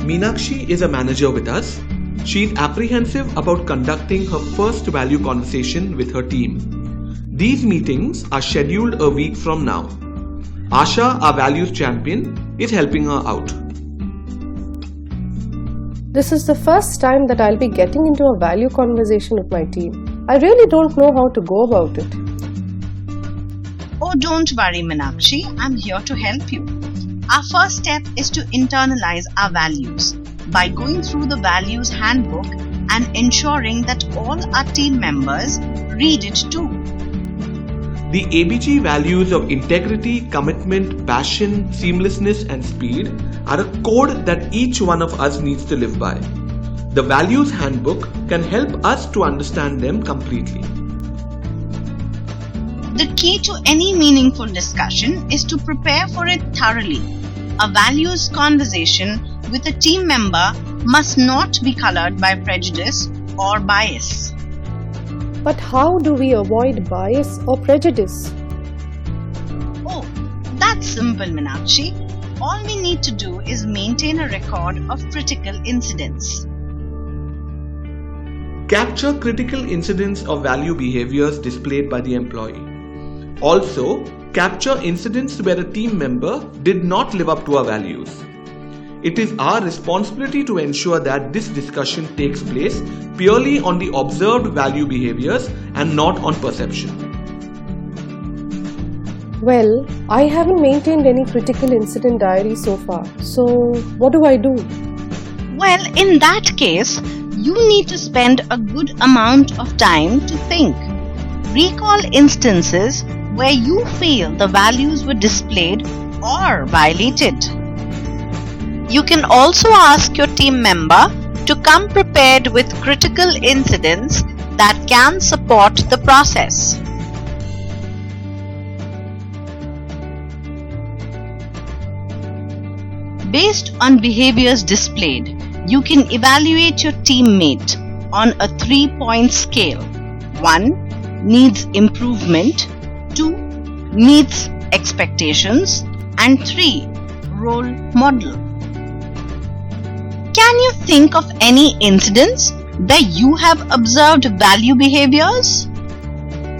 Meenakshi is a manager with us. She is apprehensive about conducting her first value conversation with her team. These meetings are scheduled a week from now. Asha, our values champion, is helping her out. This is the first time that I'll be getting into a value conversation with my team. I really don't know how to go about it. Oh, don't worry, Meenakshi. I'm here to help you. Our first step is to internalize our values by going through the values handbook and ensuring that all our team members read it too. The ABG values of integrity, commitment, passion, seamlessness and speed are a code that each one of us needs to live by. The values handbook can help us to understand them completely. The key to any meaningful discussion is to prepare for it thoroughly. A values conversation with a team member must not be colored by prejudice or bias. But how do we avoid bias or prejudice? Oh, that's simple, Meenakshi. All we need to do is maintain a record of critical incidents. Capture critical incidents of value behaviors displayed by the employee. Also, capture incidents where a team member did not live up to our values. It is our responsibility to ensure that this discussion takes place purely on the observed value behaviors and not on perception. Well, I haven't maintained any critical incident diary so far. So, what do I do? Well, in that case, you need to spend a good amount of time to think. Recall instances where you feel the values were displayed or violated. You can also ask your team member to come prepared with critical incidents that can support the process. Based on behaviors displayed, you can evaluate your teammate on a 3-point scale. 1. Needs improvement. 2. Meets expectations. And 3. Role model. Can you think of any incidents where you have observed value behaviors?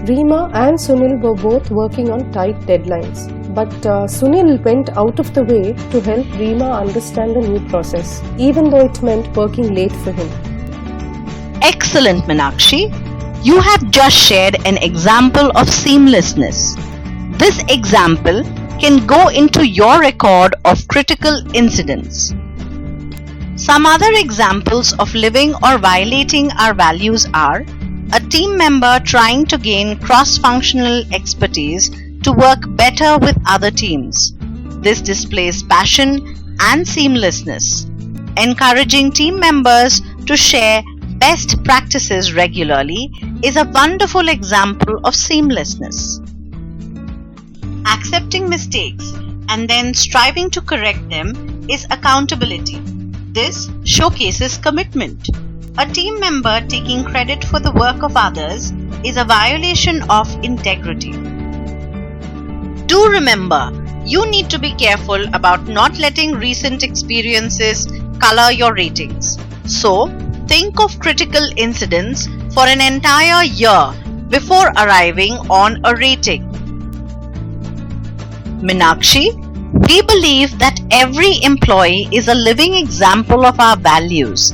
Reema and Sunil were both working on tight deadlines. But Sunil went out of the way to help Reema understand the new process, even though it meant working late for him. Excellent, Meenakshi. You have just shared an example of seamlessness. This example can go into your record of critical incidents. Some other examples of living or violating our values are a team member trying to gain cross-functional expertise to work better with other teams. This displays passion and seamlessness. Encouraging team members to share best practices regularly is a wonderful example of seamlessness. Accepting mistakes and then striving to correct them is accountability. This showcases commitment. A team member taking credit for the work of others is a violation of integrity. Do remember, you need to be careful about not letting recent experiences color your ratings. So, think of critical incidents for an entire year before arriving on a rating. Meenakshi, we believe that every employee is a living example of our values.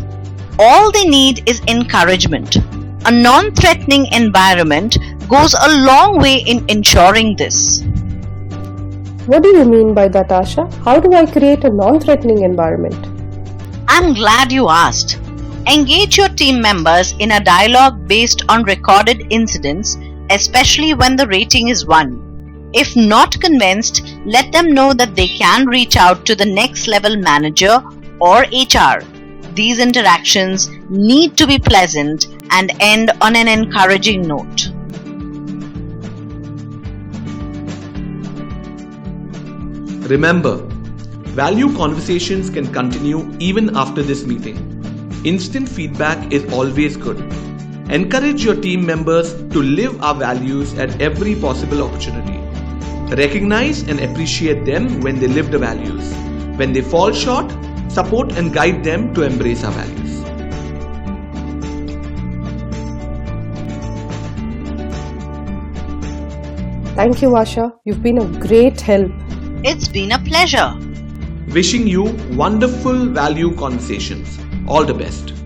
All they need is encouragement. A non-threatening environment goes a long way in ensuring this. What do you mean by that, Asha? How do I create a non-threatening environment? I'm glad you asked. Engage your team members in a dialogue based on recorded incidents, especially when the rating is 1. If not convinced, let them know that they can reach out to the next level manager or HR. These interactions need to be pleasant and end on an encouraging note. Remember, value conversations can continue even after this meeting. Instant feedback is always good. Encourage your team members to live our values at every possible opportunity. Recognize and appreciate them when they live the values. When they fall short, support and guide them to embrace our values. Thank you, Asha. You've been a great help. It's been a pleasure. Wishing you wonderful value conversations. All the best.